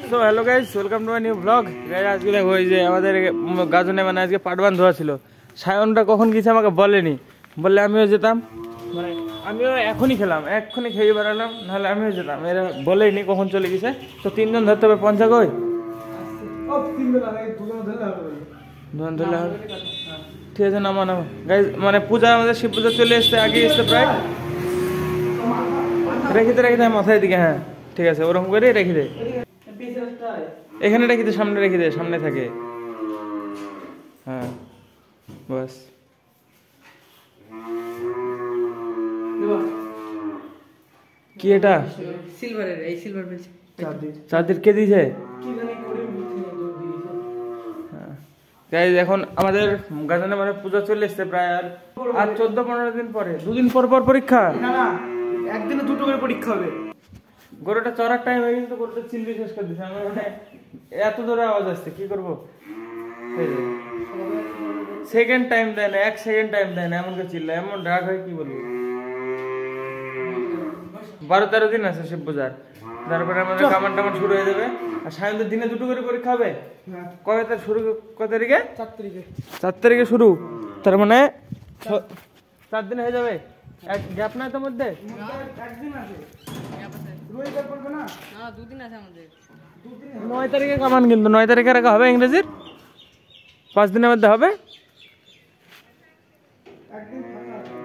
So hello guys, welcome to my new blog. Guys আজকে দেখো এই যে আমাদের গাজনে মানে আজকে পার্ট 1 ধোয়া ছিল। সায়নটা কখন গেছে আমাকে বলেনি, বললে আমিও যেতাম, মানে আমিও এখনই খেলাম, এক্ষুনি খেয়ে বেড়ালাম, নাহলে আমিও যেতাম। এরা বলেনি কখন চলে গেছে। তো 3 জন ধরতে হবে। পঞ্চা কই? দুজন ধরলে হবে। ঠিক আছে, নামা নামা গাইস। মানে পূজা, আমাদের শিব পূজা চলে এসছে, আগে এসছে প্রায়। রেখে দে মাথায় দিকে। হ্যাঁ ঠিক আছে, ওরকম করে রেখে দে। এখানে রেখে দে, সামনে রেখে দে, সামনে থাকে। হ্যাঁ বাস। কি এটা? সিলভারের, এই সিলভার পেজ চার্জার কে দিয়েছে? গাইজ এখন আমাদের গাজনে মানে পূজা চলে এসছে প্রায়, আর 14-15 দিন পরে, 2 দিন পর পর পরীক্ষা। না, একদিনে 2টো করে পরীক্ষা হবে। গরুটা চড়ার টাইম হয়ে গেছে তো গরুটা চিল্লি শেষ করে দিচ্ছে। আমার মানে এত জোরে আওয়াজ আসছে, কি করবো? সেকেন্ড টাইম দেয় না, 1 সেকেন্ড টাইম দেয় না, এমন করে চিল্লা, এমন রাগ হয় কি বলবো। 12-13 দিন আছে শিব পূজার, তারপরে আমাদের কামান টামান শুরু হয়ে যাবে। আর সায়নদের দিনে 2টো করে পরীক্ষা হবে। কবে তার শুরু? কত তারিখে? 4 তারিখে। 4 তারিখে শুরু, তার মানে 4 দিন হয়ে যাবে। এক গ্যাপ নাই তোর মধ্যে? একদিন আছে, রবিবার পড়বে না? না, 2 দিন আছে আমাদের। 9 তারিখে কামান, কিন্তু 9 তারিখে রাখা হবে ইংরেজির। 5 দিনের মধ্যে হবে। একদিন ফাঁকা আছে,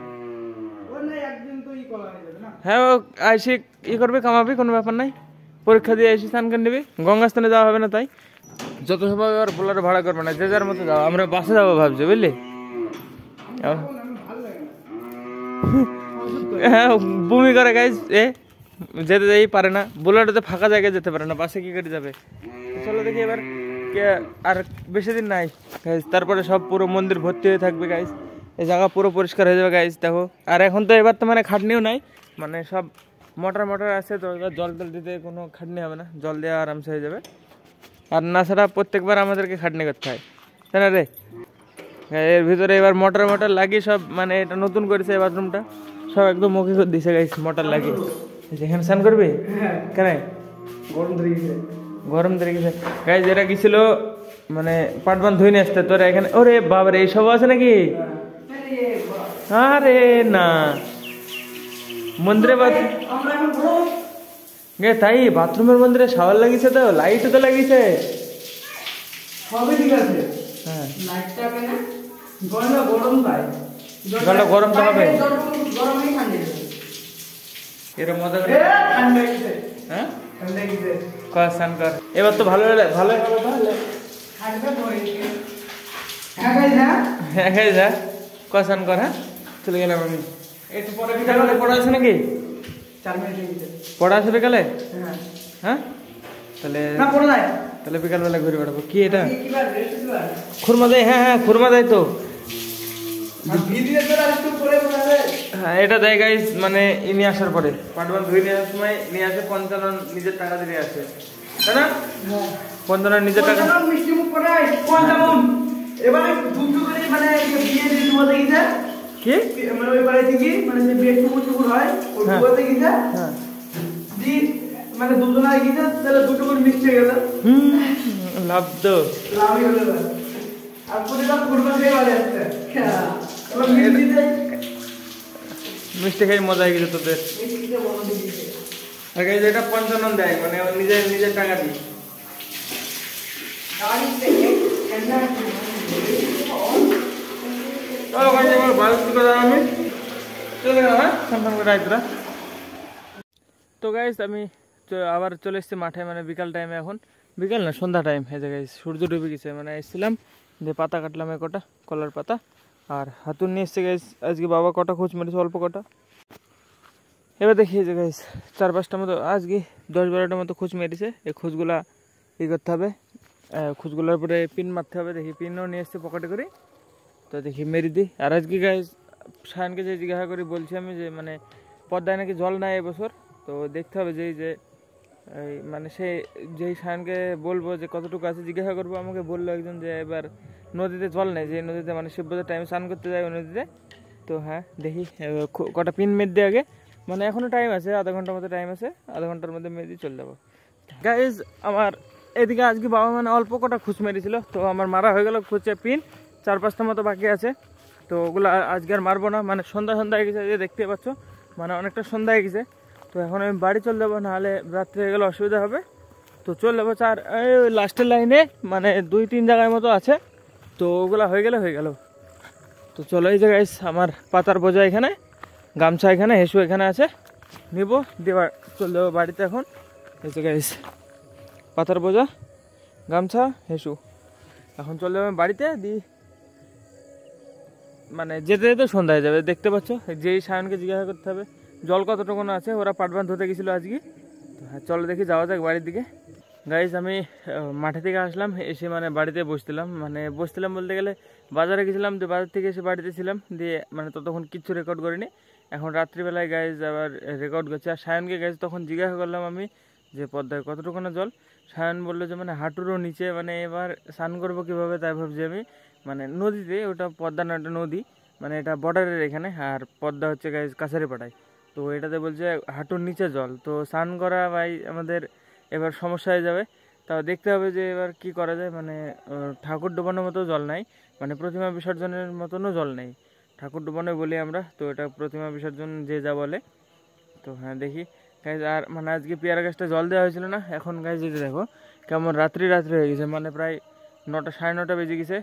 ওই না একদিন তো ই করা হয়ে যাবে না। হ্যাঁ, ও আইসি ই করবি, কামাবি, কোনো ব্যাপার নাই। পরীক্ষা দিয়ে এসে স্নান করে নিবি। গঙ্গা স্থানে যাওয়া হবে না, তাই যত সময় আর বোলার ভাড়া করবে না, যে যার মতো যাও। আমরা বাসে যাবো ভাবছি, বুঝলি? হ্যাঁ, বমি করে গাইজ, যেতে যাই পারে না, বোলারটাতে ফাঁকা জায়গায় যেতে পারে না, বাসে কি করে যাবে? চলো দেখি এবার, আর বেশি দিন নাই গাইজ, তারপরে সব পুরো মন্দির ভর্তি হয়ে থাকবে গাইজ। এই জায়গা পুরো পরিষ্কার হয়ে যাবে গাইজ, দেখো। আর এখন তো এবার তো মানে খাটনিও নাই, মানে সব মোটর আছে, তো এবার জল দিতে কোনো খাটনি হবে না, জল দেওয়া আরামসে হয়ে যাবে। আর না ছাড়া প্রত্যেকবার আমাদেরকে খাটনি করতে হয়, তাই না রে? এর ভিতরে এবার মোটর লাগিয়ে সব, মানে এটা নতুন করেছে এই বাথরুমটা, সব একদম মুখে করে দিছে গাইস, মোটর লাগিয়ে। যেখানে স্নান করবি কেন? গরম ধরে গেছে গাইস। এরা গেছিল মানে পার্ট 1 ধুয়ে নিয়ে আসতে, তোরা এখানে। ওরে বাবারে, এইসব আছে নাকি? আরে না, মন্দিরে তাই বাথরুমের মন্দিরে শাওয়ার লাগিয়েছে, তো লাইটও তো লাগিয়েছে, সবই ঠিক আছে। হ্যাঁ, লাইটটা হবে না, গরম পায়, জলটা গরম তো হবে। গরমই ঠান্ডা এরকম মজা করে ঠান্ডা গেছে। হ্যাঁ, ঠান্ডা গেছে। স্নান কর এবার, তো ভালো হবে তাহলে। হ্যাঁ গাইস, হ্যাঁ স্নান কর। হ্যাঁ চলে গেলাম আমি। একটু পরে বিকালে পড়া আছে নাকি? 4 মিনিট পড়া আছে বিকালে? হ্যাঁ হ্যাঁ, তাহলে না পড়া নাই, তাহলে বিকালবেলা ঘুরে বেড়াবো। কি এটা? খুরমা দেয়? হ্যাঁ হ্যাঁ, খুরমা দেয় তো। হ্যাঁ, এটা দেয় গাইস, মানে নিয়ে আসার পরে পার্ট 1 ধুয়ে নিয়ে আসার সময় নিয়ে আসে। 55 নিজের টাকা দিয়ে আসে, তাই না? 55 নিজের টাকা। মিষ্টি মুখ পড়াই 55। এবারে দুটো করে মানে বিয়ে দিয়ে তোমার দেখিছে কি, মানে ওই বাড়ি থেকে মানে যে বিয়ে টুকুর হয় ওই দুটো দেখিছে। হ্যাঁ, দি মানে দুজন আগে গিয়েছে, তাহলে দুটো করে মিক্স হয়ে গেল। লাভ তো লাভই হলো না। আর পুরোটা ফুটবল খেয়ে বাড়ি আসছে। এবার মিষ্টি দেয়, মিষ্টি খেয়ে মজা হয়ে গেছে তোদের। মিষ্টিতে বড় দিয়েছে। আর গাইস এটা 55 দেয়, মানে ও নিজের টাকা দিয়ে। গাড়ি থেকে কেন্দ্র চলো গাইস, এবার বাড়ি থেকে যাও, আমি চলে গেলাম। হ্যাঁ, সামনে করে রাইতরা। তো গাইস আমি আবার চলে এসেছি মাঠে, মানে বিকাল টাইমে। এখন বিকাল না, সন্ধ্যা টাইম হয়ে যায় গাইস, সূর্য ডুবে গেছে। মানে এসেছিলাম যে পাতা কাটলাম, কটা কলার পাতা আর হাতুর নিয়ে এসছে গাইস। আজকে বাবা কটা খোঁজ মেরেছে, অল্প কটা। এবার দেখি যে গাইস 4-5টা মতো, আজকে 10-12টা মতো খোঁজ মেরেছে। এই খোঁজগুলা ই করতে হবে, খোঁজগুলোর উপরে পিন মারতে হবে। দেখি পিনও নিয়ে এসছে পকেটে করে, তো দেখি মেরে দিই। আর আজকে গাইস সায়নকে যে জিজ্ঞাসা করি, বলছি আমি যে মানে পদ্মায় নাকি জল নাই এবছর, তো দেখতে হবে যে এই মানে সে যেই সায়নকে বলবো যে কতটুকু আছে জিজ্ঞাসা করবো, আমাকে বললো একজন যে এবার নদীতে জল নেই, যে নদীতে মানে শিব পূজার টাইমে স্নান করতে যায় ওই নদীতে। তো হ্যাঁ দেখি কটা পিন মেরে দিয়ে আগে, মানে এখনও টাইম আছে, আধা ঘন্টার মতো টাইম আছে, আধা ঘন্টার মধ্যে মেরে দিয়ে চলে যাবো। গাইজ আমার এদিকে আজকে বাবা মানে অল্প কটা খুঁজ মেরেছিল, তো আমার মারা হয়ে গেল খুঁজে পিন 4-5টা মতো বাকি আছে। তো ওগুলো আজকে আর মারবো না, মানে সন্ধ্যা হয়ে গেছে, যে দেখতে পাচ্ছ মানে অনেকটা সন্ধ্যা হয়ে গেছে। তো এখন আমি বাড়ি চলে যাবো, নাহলে রাত্রে হয়ে গেলে অসুবিধা হবে। তো চলে যাবো লাস্টের লাইনে, মানে 2-3 জায়গার মতো আছে, তো ওগুলো হয়ে গেল। তো চলো, এই যে গাইস আমার পাতার বোঝা এখানে, গামছা এখানে, হেসু এখানে আছে, নিব দিয়ে চলে যাবো বাড়িতে এখন। এই যে গাইস পাতার বোঝা, গামছা, হেসু, এখন চলে যাবো বাড়িতে দিই। মানে যেতে যেতে সন্ধ্যা হয়ে যাবে, দেখতে পাচ্ছ। যেই সায়নকে জিজ্ঞাসা করতে হবে জল কতটুকু আছে, ওরা পাটবান ধুতে গেছিলো আজকে। তো হ্যাঁ চলো দেখি যাওয়া যাক বাড়ির দিকে। গাইস আমি মাঠে থেকে আসলাম, এসে মানে বাড়িতে বসছিলাম বলতে গেলে বাজারে গেছিলাম, দিয়ে বাজার থেকে এসে বাড়িতে ছিলাম, দিয়ে মানে ততক্ষণ কিচ্ছু রেকর্ড করিনি। এখন রাত্রিবেলায় গাইজ আবার রেকর্ড করছি। আর সায়নকে গাইজ তখন জিজ্ঞাসা করলাম আমি যে পদ্মায় কতটুকু না জল। সায়ন বললো যে মানে হাঁটুরও নিচে, মানে এবার স্নান করবো কীভাবে, তাই ভাবছি আমি। মানে নদীতে, ওটা পদ্মা না, একটা নদী, মানে এটা বর্ডারের এখানে, আর পদ্মা হচ্ছে গাইজ কাছারিপাড়ায়। তো এটাতে বলছে হাঁটুর নিচে জল, তো স্নান করা ভাই আমাদের এবার সমস্যা হয়ে যাবে। তাও দেখতে হবে যে এবার কি করা যায়। মানে ঠাকুর ডোবানোর মতো জল নাই, মানে প্রতিমা বিসর্জনের মতনও জল নেই। ঠাকুর ডোবানোই বলি আমরা, তো এটা প্রতিমা বিসর্জন যে যা বলে। তো হ্যাঁ দেখি গাইজ। আর মানে আজকে পেয়ারা গাছটা জল দেওয়া হয়েছিল না, এখন গাইজ যদি দেখো কেমন রাত্রি হয়ে গেছে, মানে প্রায় 9টা 9:30 বেজে গেছে,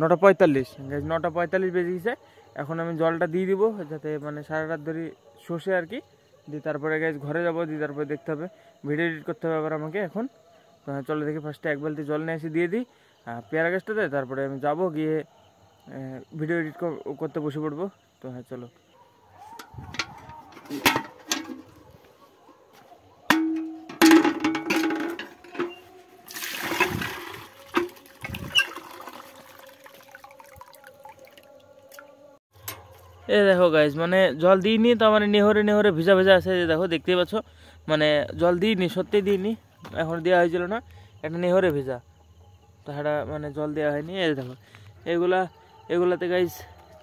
9:45 গাইজ, 9:45 বেজে গেছে। এখন আমি জলটা দিয়ে দিব, যাতে মানে সারা রাত ধরে শোষে আর কি। দিয়ে তারপরে গাইজ ঘরে যাবো, দিয়ে তারপরে দেখতে হবে, ভিডিও এডিট করতে হবে আবার আমাকে এখন। তো হ্যাঁ চলো দেখি, ফার্স্টে 1 বালতি জল নিয়ে এসে দিয়ে দিই পেয়ারা গাছটাতে, তারপরে আমি যাবো, গিয়ে ভিডিও এডিট করতে বসে পড়বো। তো হ্যাঁ চলো। এই দেখো গাইজ, মানে জল দিইনি, তো মানে নেহরে ভিজা আছে, দেখো দেখতেই পাচ্ছ। মানে জল দিইনি, সত্যি দিইনি, এখন দেওয়া হয়েছিল না, একটা নেহরে ভিজা, তো এটা মানে জল দেওয়া হয়নি। এই দেখো এগুলাতে গাইজ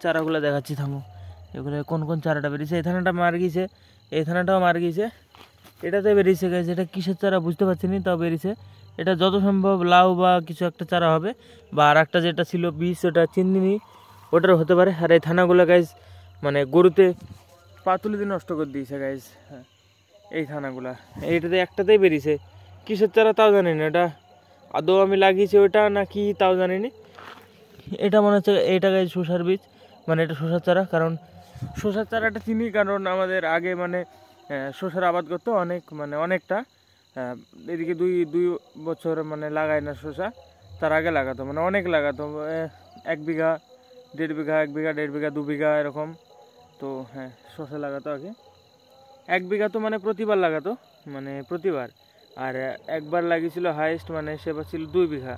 চারাগুলো দেখাচ্ছি, থামো। এগুলো কোন চারাটা বেরিয়েছে, এই থানাটা মার গিয়েছে, এই থানাটাও মার গিয়েছে, এটাতে বেরিয়েছে গাইজ। এটা কিসের চারা বুঝতে পারছি না, তাও বেরিয়েছে। এটা যত সম্ভব লাউ বা কিছু একটা চারা হবে, বা আর একটা যেটা ছিল বীজ, ওটা চিনি, ওটারও হতে পারে। আর এই থানাগুলো গাইজ মানে গরুতে পা তুলে দিয়ে নষ্ট করে দিয়েছে গাইজ। হ্যাঁ এই থানাগুলা, এইটাতে একটাতেই বেরিয়েছে, কিসের চারা তাও জানি না, এটা আদৌ আমি লাগিয়েছি ওটা না কি তাও জানি না। এটা মনে হচ্ছে এটা গাইজ শসার বীজ, মানে এটা শসার চারা। কারণ শসার চারাটা চিনি, কারণ আমাদের আগে মানে শসার আবাদ করতো অনেক, মানে অনেকটা। এদিকে দুই বছর মানে লাগায় না শসা, তার আগে লাগাতো, মানে অনেক লাগাতো, 1 বিঘা 1.5 বিঘা, 1 বিঘা 1.5 বিঘা 2 বিঘা এরকম। তো হ্যাঁ শসা লাগাতো আগে, 1 বিঘা তো মানে প্রতিবার লাগাতো, মানে প্রতিবার। আর একবার লাগিয়েছিল হাইয়েস্ট, মানে সেবার ছিল 2 বিঘা।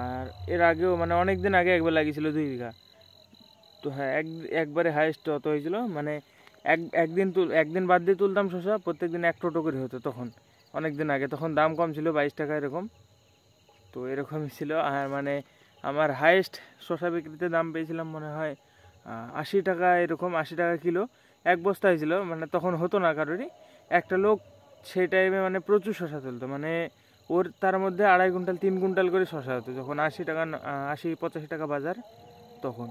আর এর আগেও মানে অনেক দিন আগে একবার লাগিয়েছিল 2 বিঘা। তো হ্যাঁ একবারে হাইয়েস্ট অত হয়েছিল, মানে একদিন বাদ দিয়ে তুলতাম শসা, প্রত্যেকদিন 1 টোটো করে হতো তখন, অনেক দিন আগে। তখন দাম কম ছিল, 22 টাকা এরকম, তো এরকমই ছিল। আর মানে আমার হাইয়েস্ট শসা বিক্রিতে দাম পেয়েছিলাম মনে হয় 80 টাকা, এরকম 80 টাকা কিলো, 1 বস্তা হয়েছিল। মানে তখন হতো না কারোরই, একটা লোক সেই টাইমে মানে প্রচুর শসা তুলতো, মানে ওর তার মধ্যে 2.5 কুইন্টাল 3 কুইন্টাল করে শসা হতো, যখন 80-85 টাকা বাজার তখন।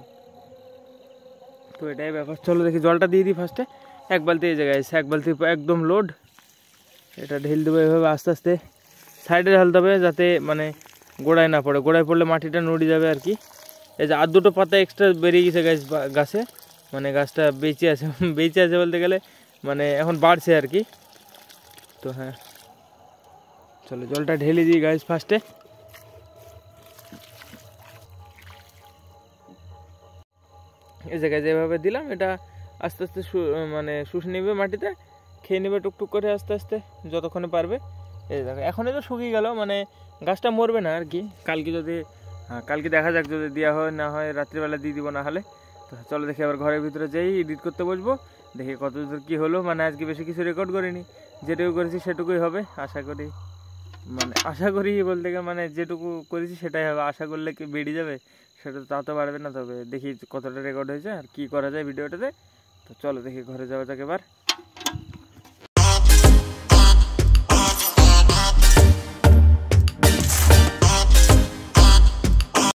তো এটাই ব্যাপার। চলো দেখি জলটা দিয়ে দিই ফার্স্টে, 1 বালতি এই জায়গায় এসে, 1 বালতি একদম লোড। এটা ঢেল দেবো এভাবে আস্তে আস্তে, সাইডে ঢালতে হবে যাতে মানে গোড়ায় না পড়ে, গোড়ায় পড়লে মাটিটা নড়ে যাবে আর কি। এই যে 2 পাতা এক্সট্রা বেরিয়ে গেছে গাছে, মানে গাছটা বেঁচে আছে বলতে গেলে, মানে এখন বাড়ছে আর কি। তো হ্যাঁ চলো জলটা ঢেলে দিই গাছ ফার্স্টে। এই জায়গায় যেভাবে দিলাম, এটা আস্তে আস্তে মানে শুষে নেবে মাটিতে, খেয়ে নেবে টুকটুক করে আস্তে আস্তে যতক্ষণে পারবে। এই দেখো এখন তো শুকিয়ে গেল, মানে গাছটা মরবে না আর কি। কালকে দেখা যাক, যদি দেওয়া হয় না হয় রাত্রিবেলা দিয়ে দিব না হলে। তো চলো দেখি আবার ঘরের ভিতরে যাই, এডিট করতে বসবো, দেখি কতদূর কী হলো। মানে আজকে বেশি কিছু রেকর্ড করিনি, যেটুকু করেছি সেটুকুই হবে আশা করি। মানে আশা করি বলতে গেলে মানে যেটুকু করেছি সেটাই হবে, আশা করলে কি বেরিয়ে যাবে সেটা তো তাও তো পারবে না। তবে দেখি কতটা রেকর্ড হয়েছে আর কি করা যায় ভিডিওটাতে। তো চলো দেখি ঘরে যাওয়া যাক এবার।